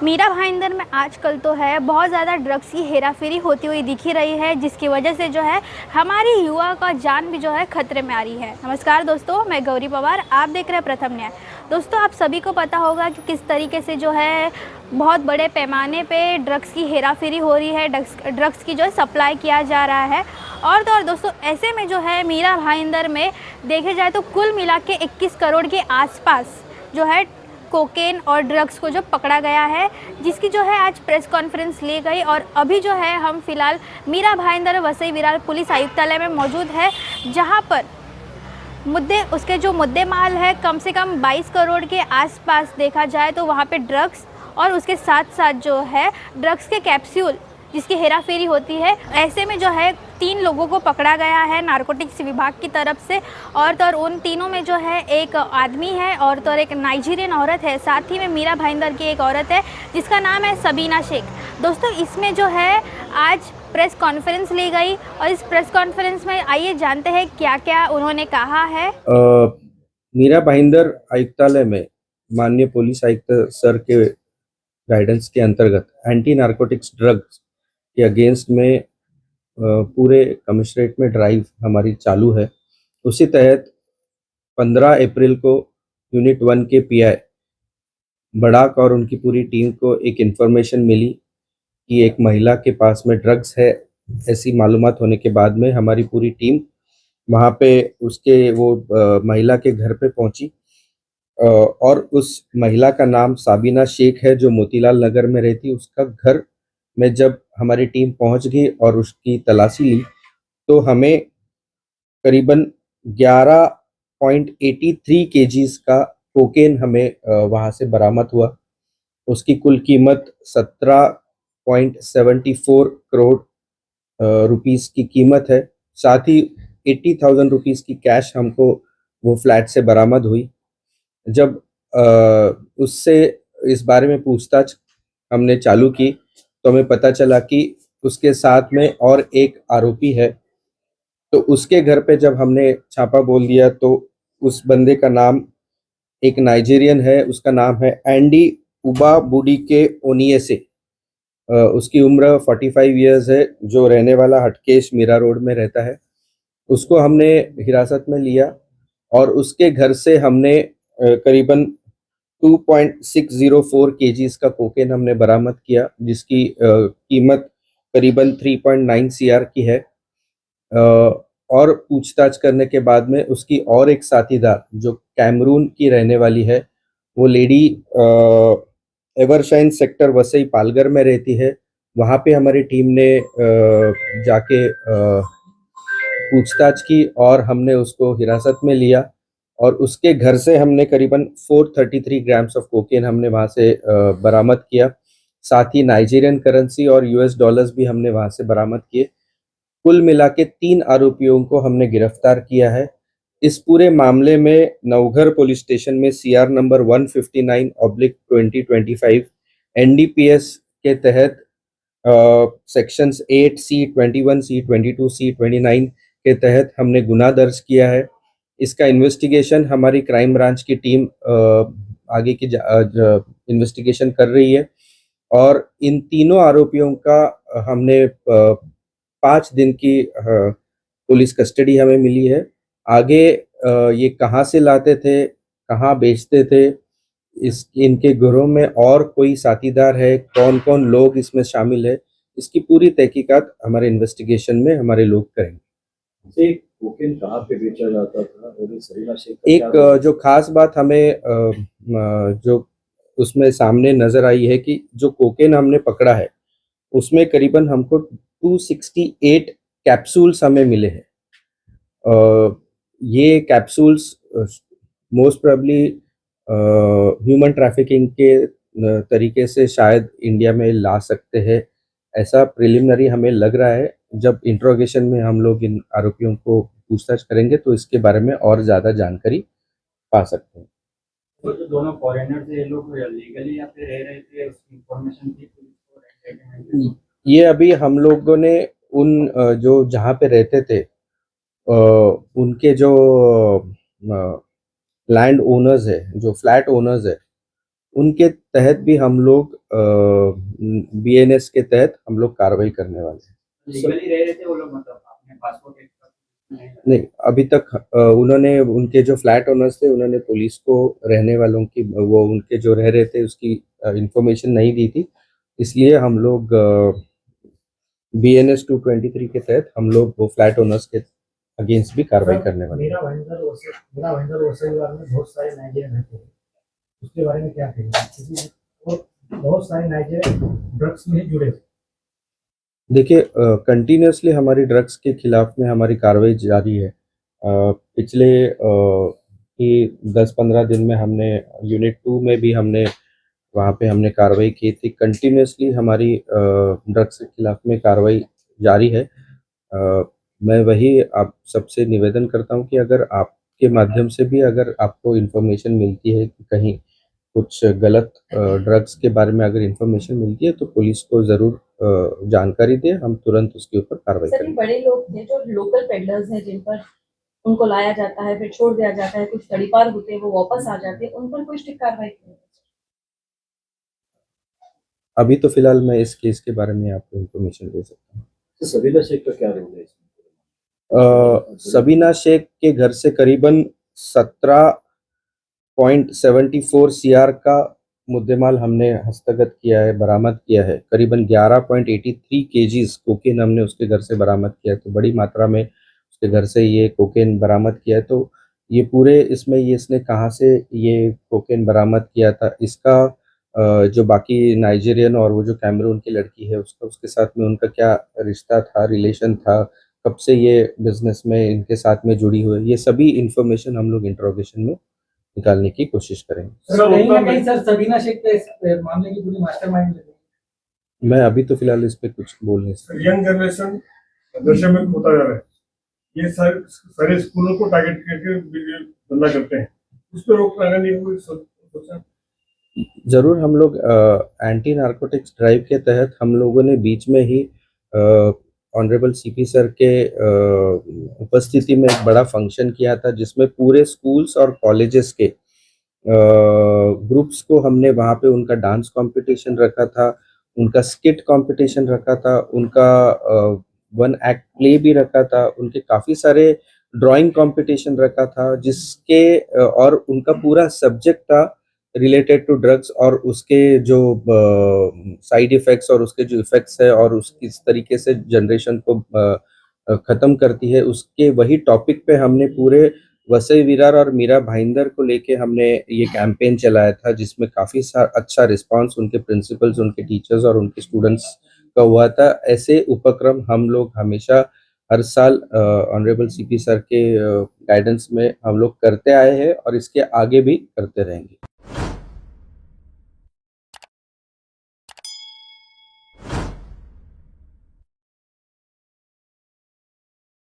मीरा भाईंदर में आजकल तो है बहुत ज़्यादा ड्रग्स की हेराफेरी होती हुई दिख ही रही है, जिसकी वजह से जो है हमारी युवा का जान भी जो है खतरे में आ रही है। नमस्कार दोस्तों, मैं गौरी पवार, आप देख रहे हैं प्रथम न्याय। दोस्तों, आप सभी को पता होगा कि किस तरीके से जो है बहुत बड़े पैमाने पे ड्रग्स की हेराफेरी हो रही है, ड्रग्स की जो है सप्लाई किया जा रहा है। और तो और दोस्तों, ऐसे में जो है मीरा भाईंदर में देखे जाए तो कुल मिला के 21 करोड़ के आसपास जो है कोकेन और ड्रग्स को जो पकड़ा गया है, जिसकी जो है आज प्रेस कॉन्फ्रेंस ली गई। और अभी जो है हम फिलहाल मीरा भाईंदर वसई विरार पुलिस आयुक्तालय में मौजूद है, जहां पर उसके जो मुद्दे माल है कम से कम 22 करोड़ के आसपास देखा जाए तो वहाँ पे ड्रग्स और उसके साथ साथ जो है ड्रग्स के कैप्सूल जिसकी हेराफेरी होती है। ऐसे में जो है 3 लोगों को पकड़ा गया है नारकोटिक्स विभाग की तरफ से। और तो और उन तीनों में जो है एक आदमी है और तो और एक नाइजीरियन औरत है, साथ ही में मीरा भाईंदर की एक औरत है जिसका नाम है सबीना शेख। दोस्तों, इसमें जो है आज प्रेस कॉन्फ्रेंस ली गई और इस प्रेस कॉन्फ्रेंस में आइए जानते हैं क्या क्या उन्होंने कहा है। मीरा भाईंदर आयुक्तालय में माननीय पुलिस आयुक्त सर के गाइडेंस के अंतर्गत एंटी नारकोटिक्स ड्रग्स के अगेंस्ट में पूरे कमिश्नरेट में ड्राइव हमारी चालू है। उसी तहत 15 अप्रैल को यूनिट 1 के पीआई बड़ाक और उनकी पूरी टीम को एक इन्फॉर्मेशन मिली कि एक महिला के पास में ड्रग्स है। ऐसी मालूमात होने के बाद में हमारी पूरी टीम वहाँ पे उसके वो महिला के घर पे पहुंची और उस महिला का नाम साबिना शेख है जो मोतीलाल नगर में रहती। उसका घर में जब हमारी टीम पहुंच गई और उसकी तलाशी ली तो हमें करीबन 11.83 केजीज का कोकेन हमें वहाँ से बरामद हुआ। उसकी कुल कीमत 17.74 करोड़ रुपीस की कीमत है। साथ ही 80,000 रुपीस की कैश हमको वो फ्लैट से बरामद हुई। जब उससे इस बारे में पूछताछ हमने चालू की तो हमें पता चला कि उसके साथ में और एक आरोपी है। तो उसके घर पे जब हमने छापा बोल दिया तो उस बंदे का नाम एक नाइजीरियन है, उसका नाम है एंडी उबा बुडी के ओनियसे। उसकी उम्र 45 इयर्स है, जो रहने वाला हटकेश मीरा रोड में रहता है। उसको हमने हिरासत में लिया और उसके घर से हमने करीबन 2.604 केजीज का कोकेन हमने बरामद किया, जिसकी कीमत करीबन 3.9 सीआर की है। और पूछताछ करने के बाद में उसकी और एक साथीदार जो कैमरून की रहने वाली है, वो lady Evershine sector Vasai Palghar में रहती है। वहाँ पे हमारी टीम ने जाके पूछताछ की और हमने उसको हिरासत में लिया और उसके घर से हमने करीबन 433 ग्राम्स ऑफ कोकेन हमने वहाँ से बरामद किया। साथ ही नाइजीरियन करेंसी और यूएस डॉलर्स भी हमने वहाँ से बरामद किए। कुल मिला के 3 आरोपियों को हमने गिरफ्तार किया है। इस पूरे मामले में नवघर पुलिस स्टेशन में सीआर नंबर 159/2025 एनडीपीएस के तहत सेक्शंस 8C, 21C, 22C, 29 के तहत हमने गुना दर्ज किया है। इसका इन्वेस्टिगेशन हमारी क्राइम ब्रांच की टीम आगे की इन्वेस्टिगेशन कर रही है और इन तीनों आरोपियों का हमने 5 दिन की पुलिस कस्टडी हमें मिली है। आगे ये कहाँ से लाते थे, कहाँ बेचते थे, इनके घरों में और कोई साथीदार है, कौन कौन लोग इसमें शामिल है, इसकी पूरी तहकीकात हमारे इन्वेस्टिगेशन में हमारे लोग करेंगे। कोकेन कहाँ पे बेचा जाता था और ये सबीना शेख का एक जो खास बात हमें जो उसमें सामने नजर आई है कि जो कोकेन हमने पकड़ा है उसमें करीबन हमको 268 कैप्सूल्स हमें मिले हैं। ये capsules most probably human trafficking के तरीके से शायद इंडिया में ला सकते हैं, ऐसा प्रिलिमिनरी हमें लग रहा है। जब इंट्रोगेशन में हम लोग इन आरोपियों को पूछताछ करेंगे तो इसके बारे में और ज़्यादा जानकारी पा सकते हैं। तो जो दोनों फॉरेनर थे, ये लोग लीगली यहाँ पे रह रहे थे, उसकी इंफॉर्मेशन थी पुलिस को? ये अभी हम लोगों ने उन जो जहाँ पे रहते थे उनके जो लैंड ओनर्स है, जो फ्लैट ओनर्स है, उनके तहत भी हम लोग BNS के तहत हम लोग कार्रवाई करने वाले हैं। लीगली रह रहे थे वो लोग, मतलब अपने पासपोर्ट नहीं, अभी तक उन्होंने, उनके जो फ्लैट ओनर्स थे उन्होंने पुलिस को रहने वालों की, वो उनके जो रह रहे थे उसकी इंफॉर्मेशन नहीं दी थी, इसलिए हम लोग BNS 223 के तहत हम लोग वो फ्लैट ओनर्स के अगेंस्ट भी कार्रवाई करने वाले हैं। मेरा भाईंदर वसईवाल में बहुत सारे नाइजीरियन रहते हैं, उसके बारे में क्या कहेंगे, क्योंकि वो बहुत सारे नाइजीरियन ड्रग्स में जुड़े हुए। देखिए, कंटिन्यूसली हमारी ड्रग्स के खिलाफ में हमारी कार्रवाई जारी है। पिछले ही 10-15 दिन में हमने यूनिट 2 में भी हमने वहाँ पे हमने कार्रवाई की थी। कंटिन्यूसली हमारी ड्रग्स के खिलाफ में कार्रवाई जारी है। मैं वही आप सबसे निवेदन करता हूँ कि अगर आपके माध्यम से भी अगर आपको इन्फॉर्मेशन मिलती है कि कहीं कुछ गलत ड्रग्स के बारे में अगर इन्फॉर्मेशन मिलती है तो पुलिस को ज़रूर जानकारी दें, हम तुरंत उसके ऊपर कार्रवाई सर, ये करेंगे। बड़े लोग थे जो लोकल पेडलर्स हैं, जिन पर उनको लाया जाता है, फिर छोड़ दिया जाता है, कुछ तड़ीपार होते हैं, वो वापस आ जाते हैं, उन पर कोई स्ट्रिक्ट कार्रवाई नहीं है? अभी तो फिलहाल मैं इस केस के बारे में आपको इन्फॉर्मेशन दे सकता हूँ। तो सबीना शेख का क्या रोल है इसमें? सबीना शेख के घर से करीबन 17.74 CR का मुद्देमाल हमने हस्तगत किया है, बरामद किया है। करीबन 11.83 kgs कोकेन हमने उसके घर से बरामद किया है, तो बड़ी मात्रा में उसके घर से ये कोकेन बरामद किया है। तो ये पूरे इसमें ये इसने कहाँ से ये कोकेन बरामद किया था, इसका जो बाकी नाइजीरियन और वो जो कैमरून की लड़की है उसका उसके साथ में उनका क्या रिश्ता था, रिलेशन था, कब से ये बिजनेस में इनके साथ में जुड़ी हुई है, ये सभी इंफॉर्मेशन हम लोग इंट्रोगेशन में निकालने की कोशिश करेंगे। सर, कहीं ना कहीं सर सबीना शेख पे इस मामले की पूरी मास्टरमाइंड लगी है। मैं अभी तो फिलहाल इस पे कुछ बोल नहीं सकता। यंग जनरेशन नशे में होता जा रहा है, ये सारे स्कूलों को टारगेट करके धंधा करते हैं, उस पर रोक लगाने की कोई सोचा? जरूर हम लोग एंटी नारकोटिक्स ड्राइव के तहत हम लोगों ने बीच में ही ऑनरेबल CP सर के उपस्थिति में एक बड़ा फंक्शन किया था, जिसमें पूरे स्कूल्स और कॉलेजेस के ग्रुप्स को हमने वहाँ पे उनका डांस कंपटीशन रखा था, उनका स्किट कंपटीशन रखा था, उनका 1 एक्ट प्ले भी रखा था, उनके काफ़ी सारे ड्राइंग कंपटीशन रखा था, जिसके और उनका पूरा सब्जेक्ट था रिलेटेड टू ड्रग्स और उसके जो साइड इफ़ेक्ट्स और उसके जो इफ़ेक्ट्स है और उस किस तरीके से जनरेशन को ख़त्म करती है, उसके वही टॉपिक पे हमने पूरे वसई विरार और मीरा भाईंदर को लेके हमने ये कैंपेन चलाया था, जिसमें काफ़ी अच्छा रिस्पांस उनके प्रिंसिपल्स, उनके टीचर्स और उनके स्टूडेंट्स का हुआ था। ऐसे उपक्रम हम लोग हमेशा हर साल ऑनरेबल CP सर के गाइडेंस में हम लोग करते आए हैं और इसके आगे भी करते रहेंगे।